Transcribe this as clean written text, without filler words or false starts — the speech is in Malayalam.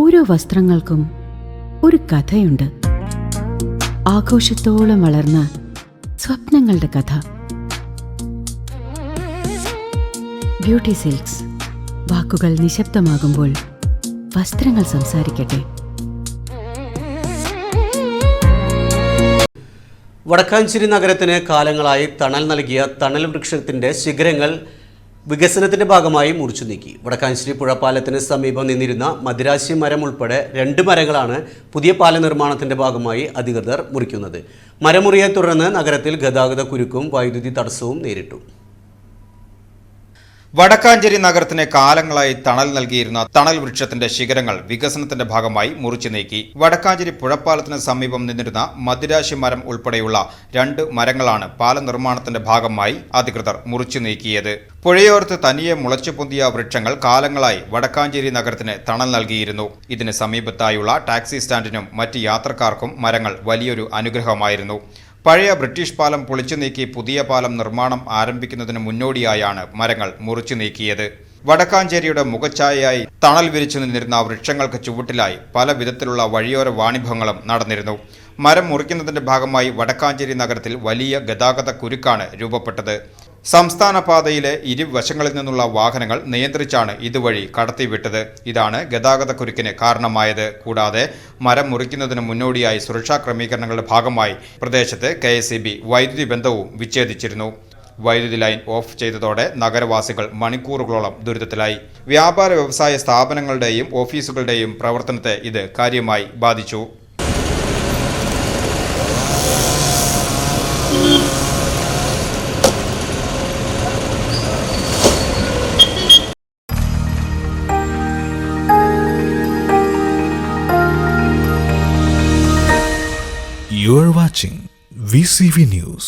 ഓരോ വസ്ത്രങ്ങൾക്കും ഒരു കഥയുണ്ട്. ആഘോഷത്തോളം വളർന്ന സ്വപ്നങ്ങളുടെ കഥ. Beauty silks. വാക്കുകൾ നിശബ്ദമാകുമ്പോൾ വസ്ത്രങ്ങൾ സംസാരിക്കട്ടെ. വടക്കാഞ്ചേരി നഗരത്തിന് കാലങ്ങളായി തണൽ നൽകിയ തണൽ വൃക്ഷത്തിന്റെ ശിഖരങ്ങൾ വികസനത്തിന്റെ ഭാഗമായി മുറിച്ചു നീക്കി. വടക്കാഞ്ചേരി പുഴപ്പാലത്തിന് സമീപം നിന്നിരുന്ന മദിരാശി മരം ഉൾപ്പെടെ 2 മരങ്ങളാണ് പുതിയ പാല നിർമ്മാണത്തിന്റെ ഭാഗമായി അധികൃതർ മുറിക്കുന്നത്. മരമുറിയെ തുടർന്ന് നഗരത്തിൽ ഗതാഗത കുരുക്കും വൈദ്യുതി തടസ്സവും നേരിട്ടു. വടക്കാഞ്ചേരി നഗരത്തിന് കാലങ്ങളായി തണൽ നൽകിയിരുന്ന തണൽ വൃക്ഷത്തിന്റെ ശിഖരങ്ങൾ വികസനത്തിന്റെ ഭാഗമായി മുറിച്ചു നീക്കി. വടക്കാഞ്ചേരി പുഴപ്പാലത്തിന് സമീപം നിന്നിരുന്ന മദിരാശി മരം ഉൾപ്പെടെയുള്ള 2 മരങ്ങളാണ് പാല നിർമ്മാണത്തിന്റെ ഭാഗമായി അധികൃതർ മുറിച്ചു നീക്കിയത്. പുഴയോരത്ത് തനിയെ മുളച്ചുപൊന്തിയ വൃക്ഷങ്ങൾ കാലങ്ങളായി വടക്കാഞ്ചേരി നഗരത്തിന് തണൽ നൽകിയിരുന്നു. ഇതിന് സമീപത്തായുള്ള ടാക്സി സ്റ്റാൻഡിനും മറ്റ് യാത്രക്കാർക്കും മരങ്ങൾ വലിയൊരു അനുഗ്രഹമായിരുന്നു. പഴയ ബ്രിട്ടീഷ് പാലം പൊളിച്ചു നീക്കി പുതിയ പാലം നിർമ്മാണം ആരംഭിക്കുന്നതിന് മുന്നോടിയായാണ് മരങ്ങൾ മുറിച്ചു നീക്കിയത്. വടക്കാഞ്ചേരിയുടെ മുഖഛായയായി തണൽ വിരിച്ചു നിന്നിരുന്ന വൃക്ഷങ്ങൾക്ക് ചുവട്ടിലായി പല വിധത്തിലുള്ള വഴിയോര വാണിഭങ്ങളും നടന്നിരുന്നു. മരം മുറിക്കുന്നതിന്റെ ഭാഗമായി വടക്കാഞ്ചേരി നഗരത്തിൽ വലിയ ഗതാഗത കുരുക്കാണ് രൂപപ്പെട്ടത്. സംസ്ഥാന പാതയിലെ ഇരുവശങ്ങളിൽ നിന്നുള്ള വാഹനങ്ങൾ നിയന്ത്രിച്ചാണ് ഇതുവഴി കടത്തിവിട്ടത്. ഇതാണ് ഗതാഗത കുരുക്കിന് കാരണമായത്. കൂടാതെ മരം മുറിക്കുന്നതിന് മുന്നോടിയായി സുരക്ഷാ ക്രമീകരണങ്ങളുടെ ഭാഗമായി പ്രദേശത്ത് KSEB വൈദ്യുതി ബന്ധവും വിച്ഛേദിച്ചിരുന്നു. വൈദ്യുതി ലൈൻ ഓഫ് ചെയ്തതോടെ നഗരവാസികൾ മണിക്കൂറുകളോളം ദുരിതത്തിലായി. വ്യാപാര വ്യവസായ സ്ഥാപനങ്ങളുടെയും ഓഫീസുകളുടെയും പ്രവർത്തനത്തെ ഇത് കാര്യമായി ബാധിച്ചു. You are watching VCV News.